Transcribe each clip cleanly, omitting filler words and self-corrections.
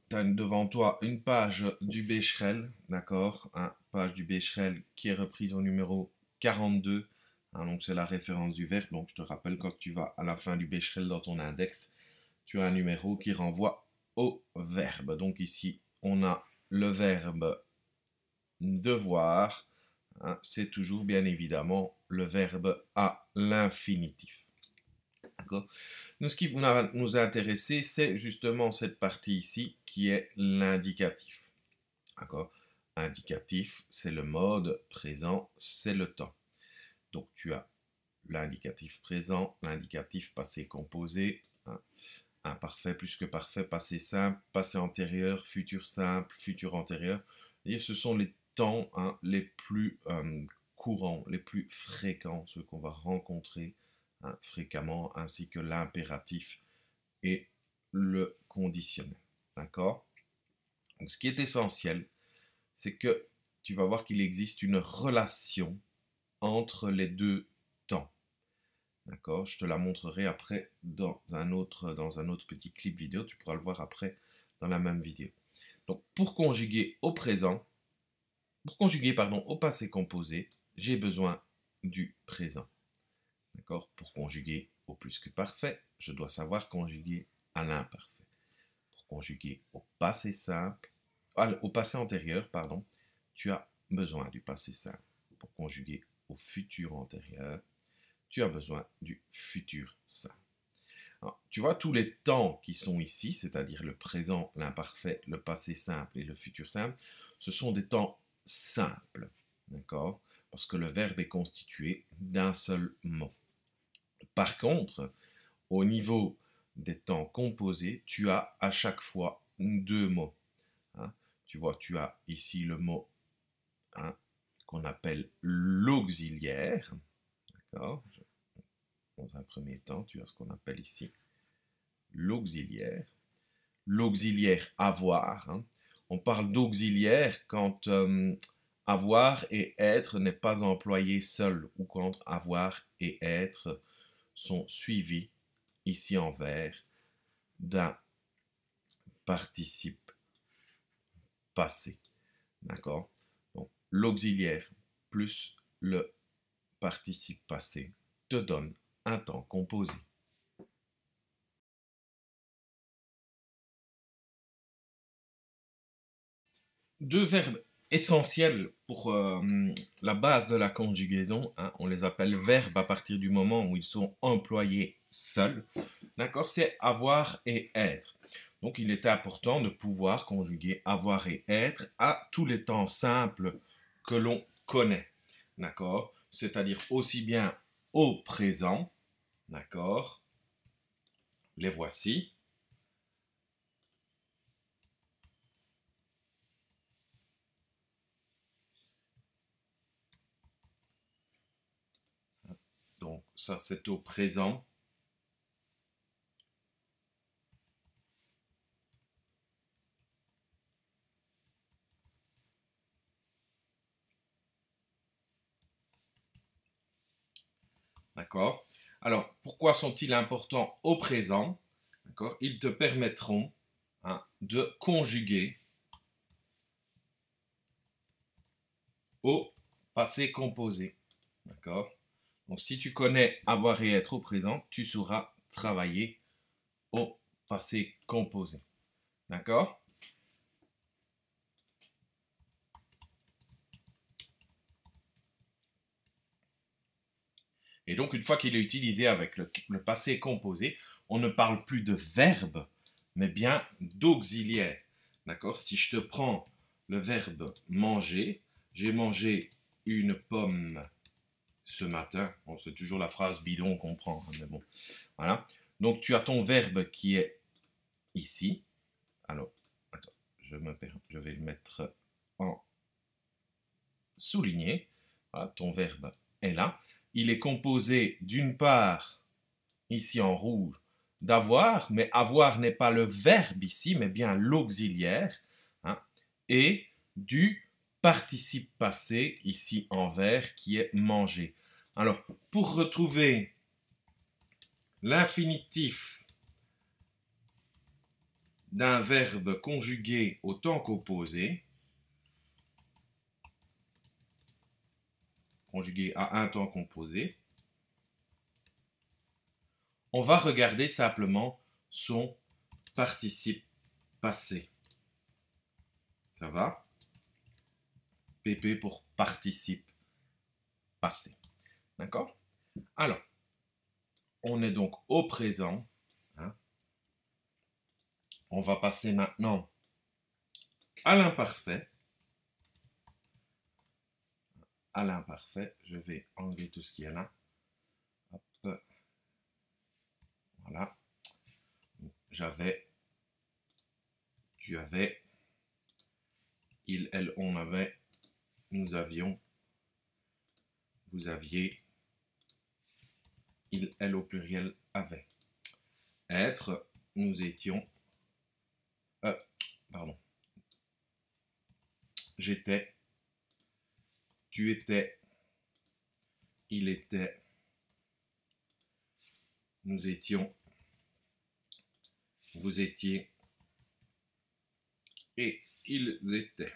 tu as devant toi une page du Becherel, d'accord? Page du Becherel qui est reprise au numéro 42. Donc c'est la référence du verbe. Donc je te rappelle, quand tu vas à la fin du Becherel dans ton index, tu as un numéro qui renvoie au verbe. Donc ici, on a le verbe devoir. C'est toujours bien évidemment le verbe à l'infinitif. D'accord? Nous, ce qui va nous intéresser, c'est justement cette partie ici qui est l'indicatif. D'accord? Indicatif, c'est le mode, présent, c'est le temps. Donc tu as l'indicatif présent, l'indicatif passé composé, imparfait plus que parfait, passé simple, passé antérieur, futur simple, futur antérieur. Et ce sont les temps les plus courants, les plus fréquents, ceux qu'on va rencontrer fréquemment, ainsi que l'impératif et le conditionnel. D'accord? Donc, ce qui est essentiel, c'est que tu vas voir qu'il existe une relation entre les deux temps. D'accord? Je te la montrerai après dans un autre petit clip vidéo. Tu pourras le voir après dans la même vidéo. Donc, pour conjuguer au présent, au passé composé, j'ai besoin du présent. D'accord? Pour conjuguer au plus que parfait, je dois savoir conjuguer à l'imparfait. Pour conjuguer au passé simple, au passé antérieur, pardon, tu as besoin du passé simple. Pour conjuguer au futur antérieur, tu as besoin du futur simple. Alors, tu vois, tous les temps qui sont ici, c'est-à-dire le présent, l'imparfait, le passé simple et le futur simple, ce sont des temps simples, d'accord? Parce que le verbe est constitué d'un seul mot. Par contre, au niveau des temps composés, tu as à chaque fois deux mots. Tu vois, tu as ici le mot qu'on appelle l'auxiliaire. D'accord? Dans un premier temps, tu as ce qu'on appelle ici l'auxiliaire. L'auxiliaire avoir. On parle d'auxiliaire quand avoir et être n'est pas employé seul ou quand avoir et être sont suivis ici en vert d'un participe passé. D'accord? Donc, l'auxiliaire plus le participe passé te donne un temps composé. Deux verbes essentiels pour la base de la conjugaison, on les appelle verbes à partir du moment où ils sont employés seuls. D'accord? C'est avoir et être. Donc, il est important de pouvoir conjuguer avoir et être à tous les temps simples que l'on connaît. D'accord? C'est-à-dire aussi bien au présent. D'accord? Les voici. Donc, ça, c'est au présent. D'accord? Alors, pourquoi sont-ils importants au présent? D'accord? Ils te permettront de conjuguer au passé composé. D'accord? Donc, si tu connais avoir et être au présent, tu sauras travailler au passé composé. D'accord? Et donc, une fois qu'il est utilisé avec le passé composé, on ne parle plus de verbe, mais bien d'auxiliaire. D'accord? Si je te prends le verbe manger, j'ai mangé une pomme ce matin. Bon, c'est toujours la phrase bidon qu'on prend, mais bon. Voilà. Donc, tu as ton verbe qui est ici. Alors, attends, je vais le mettre en souligné. Voilà, ton verbe est là. Il est composé d'une part, ici en rouge, d'avoir, mais avoir n'est pas le verbe ici, mais bien l'auxiliaire, et du participe passé, ici en vert, qui est manger. Alors, pour retrouver l'infinitif d'un verbe conjugué au temps composé, conjugué à un temps composé, on va regarder simplement son participe passé. Ça va? PP pour participe passé. D'accord? Alors, on est donc au présent. Hein? On va passer maintenant à l'imparfait. À l'imparfait, je vais enlever tout ce qu'il y a là. Hop. Voilà. J'avais, tu avais, il, elle, on avait, nous avions, vous aviez, il, elle au pluriel avait. Être, nous étions, pardon, j'étais, tu étais, il était, nous étions, vous étiez, et ils étaient.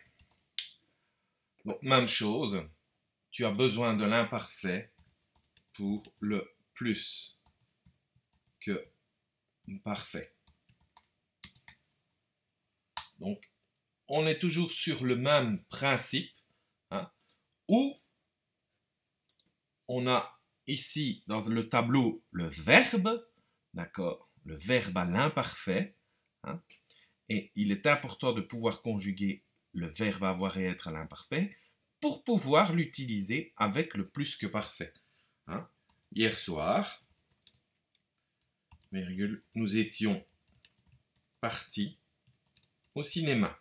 Donc, même chose, tu as besoin de l'imparfait pour le plus que parfait. Donc, on est toujours sur le même principe, hein, où on a ici dans le tableau le verbe, d'accord, le verbe à l'imparfait, hein, et il est important de pouvoir conjuguer le verbe avoir et être à l'imparfait pour pouvoir l'utiliser avec le plus que parfait. Hein. Hier soir, virgule, nous étions partis au cinéma.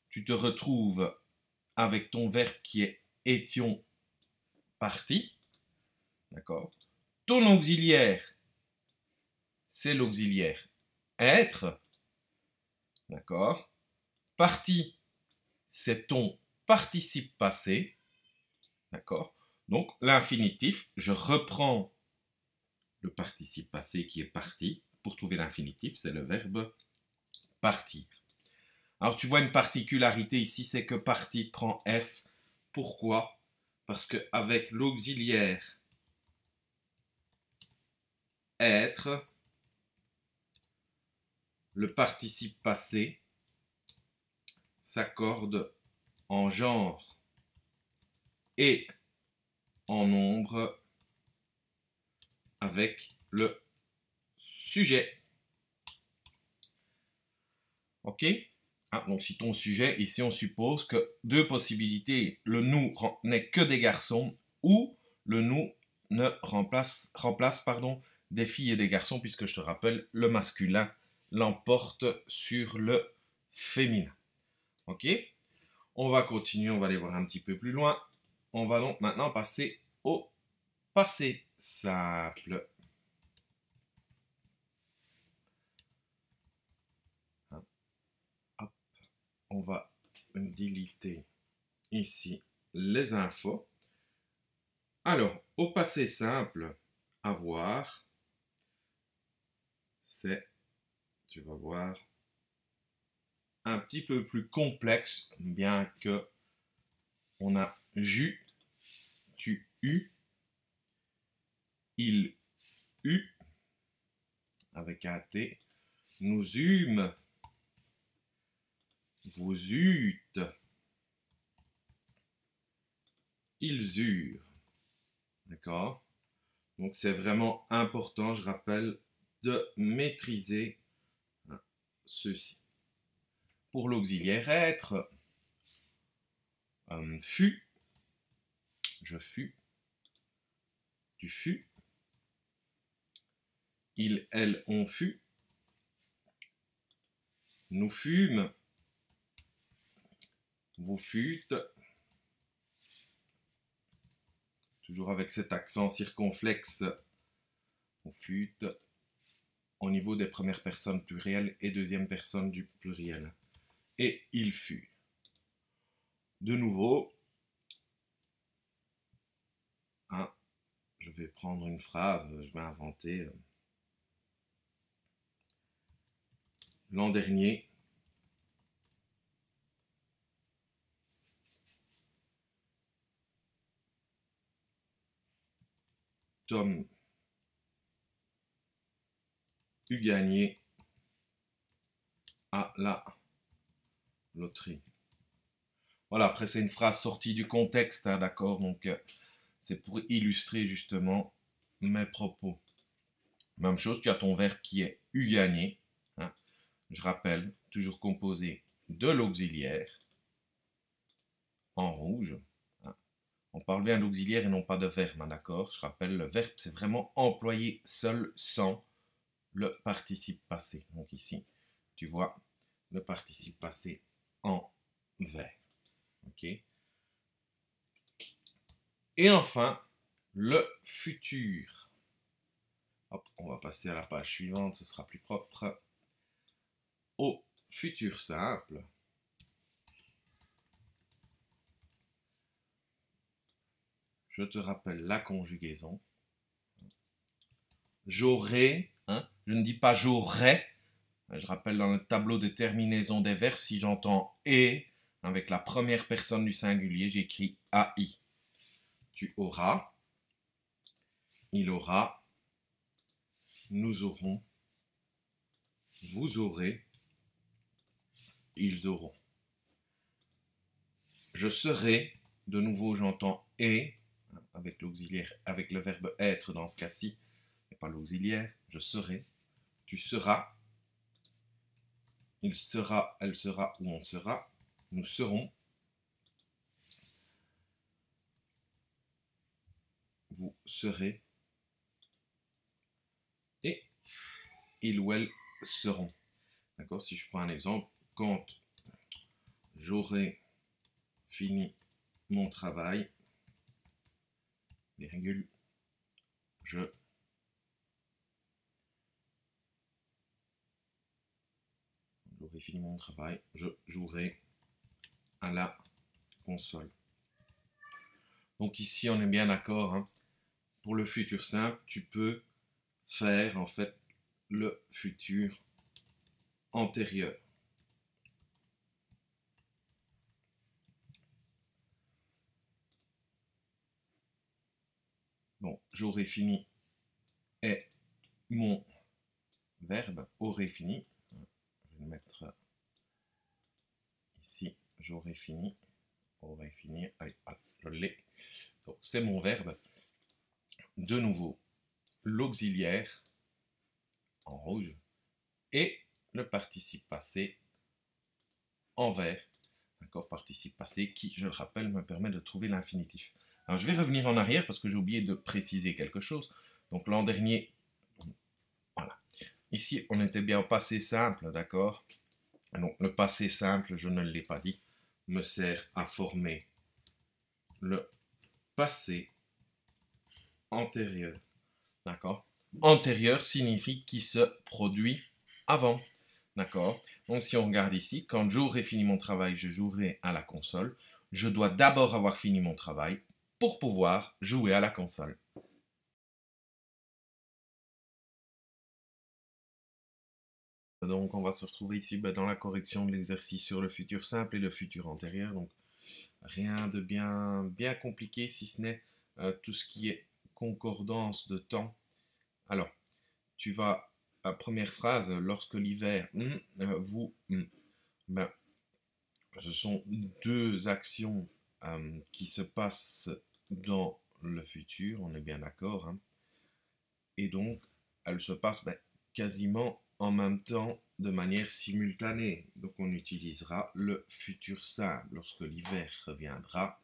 Tu te retrouves avec ton verbe qui est étions partis. D'accord. Ton auxiliaire, c'est l'auxiliaire être. D'accord. Parti, c'est ton participe passé. D'accord. Donc, l'infinitif, je reprends le participe passé qui est parti. Pour trouver l'infinitif, c'est le verbe partir. Alors, tu vois une particularité ici, c'est que parti prend S. Pourquoi? Parce qu'avec l'auxiliaire être, le participe passé s'accorde en genre et en nombre avec le sujet. Ok? Ah, donc si ton sujet, ici on suppose que deux possibilités, le nous n'est que des garçons ou le nous ne remplace des filles et des garçons, puisque je te rappelle, le masculin l'emporte sur le féminin. Ok? On va continuer, on va aller voir un petit peu plus loin. On va donc maintenant passer au passé simple. Hop. On va déliter ici les infos. Alors, au passé simple, avoir, c'est, tu vas voir, un petit peu plus complexe, bien que on a j'eus, tu eus, il eut, avec un T, nous eûmes, vous eûtes, ils eurent. D'accord? Donc c'est vraiment important, je rappelle, de maîtriser ceci. Pour l'auxiliaire être, fut, je fus, tu fus, il, elle, on fut, nous fûmes, vous fûtes, toujours avec cet accent circonflexe, on fut, au niveau des premières personnes plurielles et deuxième personne du pluriel. Et il fut. De nouveau, hein, je vais prendre une phrase, je vais inventer. L'an dernier, Tom eut gagné à la loterie. Voilà, après c'est une phrase sortie du contexte, hein, d'accord? Donc c'est pour illustrer justement mes propos. Même chose, tu as ton verbe qui est eu gagné. Hein. Je rappelle, toujours composé de l'auxiliaire en rouge. Hein. On parle bien d'auxiliaire et non pas de verbe, hein, d'accord? Je rappelle, le verbe c'est vraiment employé seul sans le participe passé. Donc ici, tu vois le participe passé en vert. Ok. Et enfin, le futur. Hop, on va passer à la page suivante, ce sera plus propre. Au futur simple. Je te rappelle la conjugaison. J'aurai, hein, je ne dis pas j'aurais. Je rappelle dans le tableau de terminaison des verbes, si j'entends et avec la première personne du singulier, j'écris AI. Tu auras, il aura, nous aurons, vous aurez, ils auront. Je serai, de nouveau j'entends et, avec l'auxiliaire, avec le verbe être dans ce cas-ci, et pas l'auxiliaire, je serai, tu seras, il sera, elle sera ou on sera, nous serons, vous serez, et ils ou elles seront. D'accord? Si je prends un exemple, quand j'aurai fini mon travail, virgule, j'aurai fini mon travail, je jouerai à la console. Donc ici, on est bien d'accord. Hein. Pour le futur simple, tu peux faire en fait le futur antérieur. Bon, j'aurai fini est mon verbe, aurait fini. Je vais le mettre ici, j'aurai fini, aurait fini, allez, je l'ai. Donc c'est mon verbe. De nouveau, l'auxiliaire en rouge et le participe passé en vert. D'accord, participe passé qui, je le rappelle, me permet de trouver l'infinitif. Alors je vais revenir en arrière parce que j'ai oublié de préciser quelque chose. Donc l'an dernier, voilà. Ici, on était bien au passé simple, d'accord? Donc le passé simple, je ne l'ai pas dit, me sert à former le passé antérieur. D'accord? Antérieur signifie qui se produit avant. D'accord? Donc si on regarde ici, quand j'aurai fini mon travail, je jouerai à la console. Je dois d'abord avoir fini mon travail pour pouvoir jouer à la console. Donc on va se retrouver ici dans la correction de l'exercice sur le futur simple et le futur antérieur. Donc rien de bien compliqué si ce n'est tout ce qui est concordance de temps. Alors, tu vas, première phrase, lorsque l'hiver, vous, ben, ce sont deux actions qui se passent dans le futur, on est bien d'accord. Hein, et donc, elles se passent quasiment en même temps de manière simultanée. Donc, on utilisera le futur simple. Lorsque l'hiver reviendra,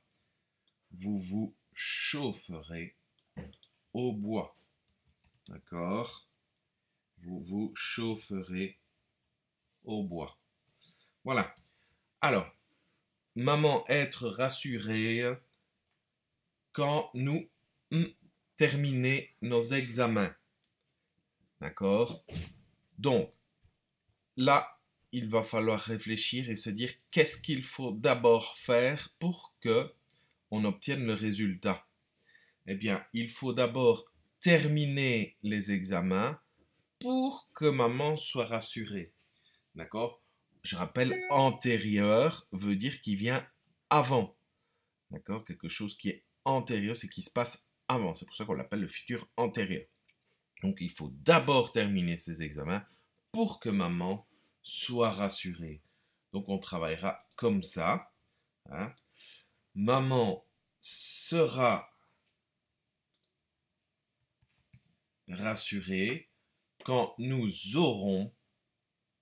vous vous chaufferez au bois. D'accord? Vous vous chaufferez au bois. Voilà. Alors, maman être rassurée quand nous terminer nos examens. D'accord? Donc, là, il va falloir réfléchir et se dire qu'est-ce qu'il faut d'abord faire pour que on obtienne le résultat. Eh bien, il faut d'abord terminer les examens pour que maman soit rassurée. D'accord? Je rappelle, antérieur veut dire qui vient avant. D'accord? Quelque chose qui est antérieur, c'est qui se passe avant. C'est pour ça qu'on l'appelle le futur antérieur. Donc il faut d'abord terminer ces examens pour que maman soit rassurée. Donc on travaillera comme ça. Hein. Maman sera rassurée quand nous aurons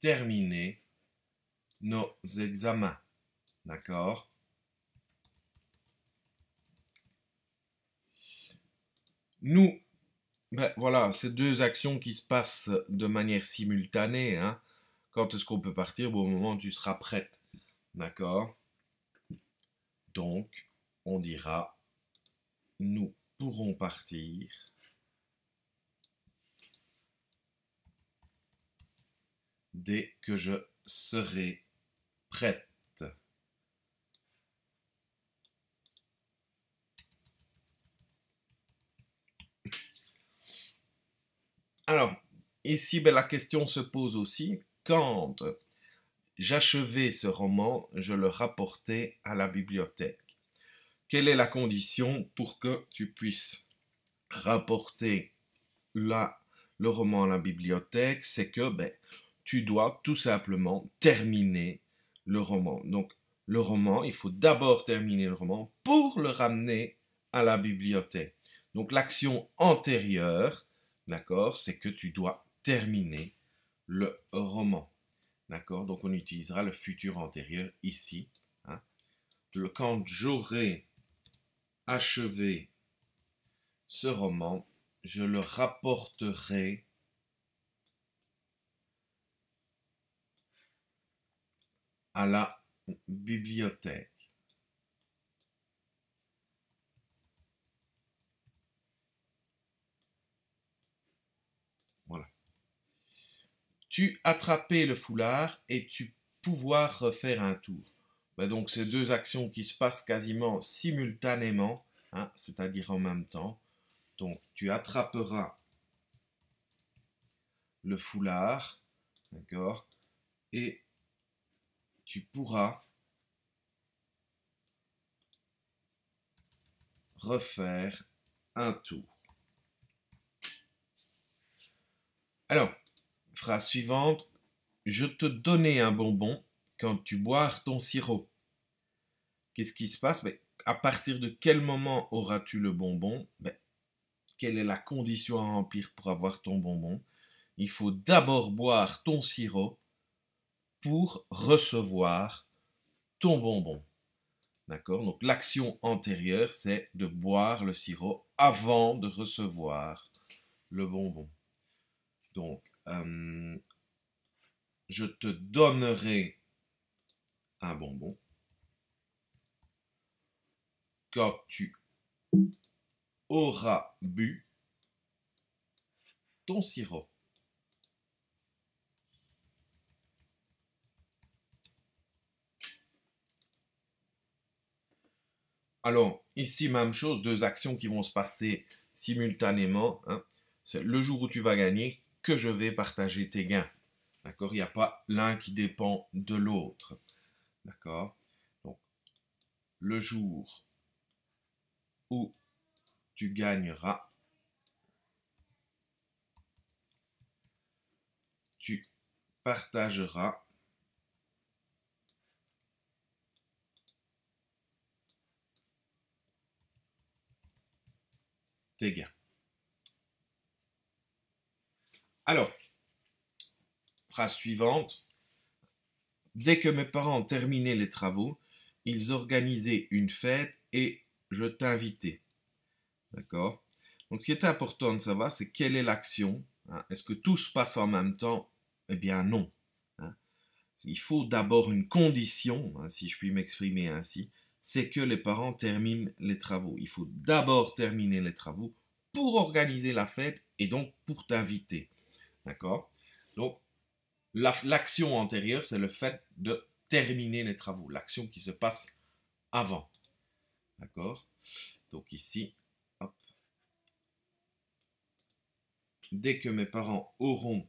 terminé nos examens. D'accord? Nous, ben voilà, ces deux actions qui se passent de manière simultanée. Hein. Quand est-ce qu'on peut partir? Bon, au moment où tu seras prête. D'accord? Donc, on dira, nous pourrons partir dès que je serai prête. Alors, ici, ben, la question se pose aussi, quand j'achevais ce roman, je le rapportais à la bibliothèque. Quelle est la condition pour que tu puisses rapporter le roman à la bibliothèque? C'est que ben, tu dois tout simplement terminer le roman. Donc, le roman, il faut d'abord terminer le roman pour le ramener à la bibliothèque. Donc, l'action antérieure, d'accord, c'est que tu dois terminer le roman. D'accord? Donc, on utilisera le futur antérieur ici. Hein. Quand j'aurai achevé ce roman, je le rapporterai à la bibliothèque. Voilà. Tu attrapais le foulard et tu pouvoir refaire un tour. Ben donc, ces deux actions qui se passent quasiment simultanément, hein, c'est-à-dire en même temps. Donc, tu attraperas le foulard, d'accord, et tu pourras refaire un tour. Alors, phrase suivante. Je te donnais un bonbon quand tu bois ton sirop. Qu'est-ce qui se passe? Ben, à partir de quel moment auras-tu le bonbon? Ben, quelle est la condition à remplir pour avoir ton bonbon? Il faut d'abord boire ton sirop pour recevoir ton bonbon. D'accord? Donc l'action antérieure, c'est de boire le sirop avant de recevoir le bonbon. Donc, je te donnerai un bonbon quand tu auras bu ton sirop. Alors, ici, même chose, deux actions qui vont se passer simultanément. Hein. C'est le jour où tu vas gagner que je vais partager tes gains. D'accord? Il n'y a pas l'un qui dépend de l'autre. D'accord? Donc, le jour où tu gagneras, tu partageras tes gains. Alors, phrase suivante. Dès que mes parents terminaient les travaux, ils organisaient une fête et je t'invitais. D'accord? Donc, ce qui est important de savoir, c'est quelle est l'action. Hein? Est-ce que tout se passe en même temps? Eh bien, non. Hein? Il faut d'abord une condition, hein, si je puis m'exprimer ainsi, c'est que les parents terminent les travaux. Il faut d'abord terminer les travaux pour organiser la fête et donc pour t'inviter. D'accord? Donc, l'action antérieure, c'est le fait de terminer les travaux, l'action qui se passe avant. D'accord? Donc ici, hop. Dès que mes parents auront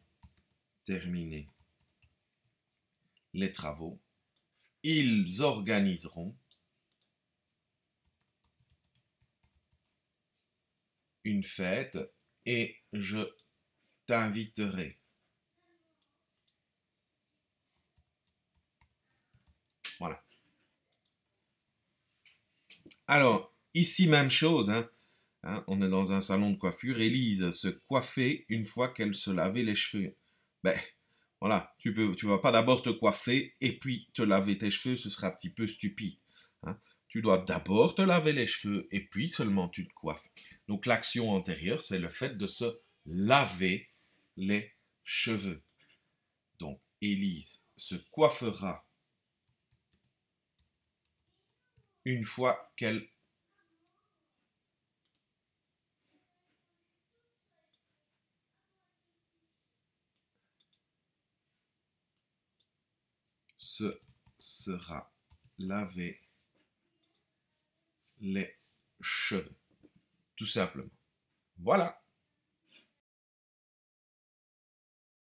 terminé les travaux. Ils organiseront une fête et je t'inviterai. Voilà. Alors, ici, même chose, hein. On est dans un salon de coiffure. Élise se coiffait une fois qu'elle se lavait les cheveux. Ben, voilà, tu vas pas d'abord te coiffer et puis te laver tes cheveux, ce sera un petit peu stupide. Hein. Tu dois d'abord te laver les cheveux et puis seulement tu te coiffes. Donc l'action antérieure, c'est le fait de se laver les cheveux. Donc Élise se coiffera une fois qu'elle se sera lavé les cheveux. Tout simplement. Voilà.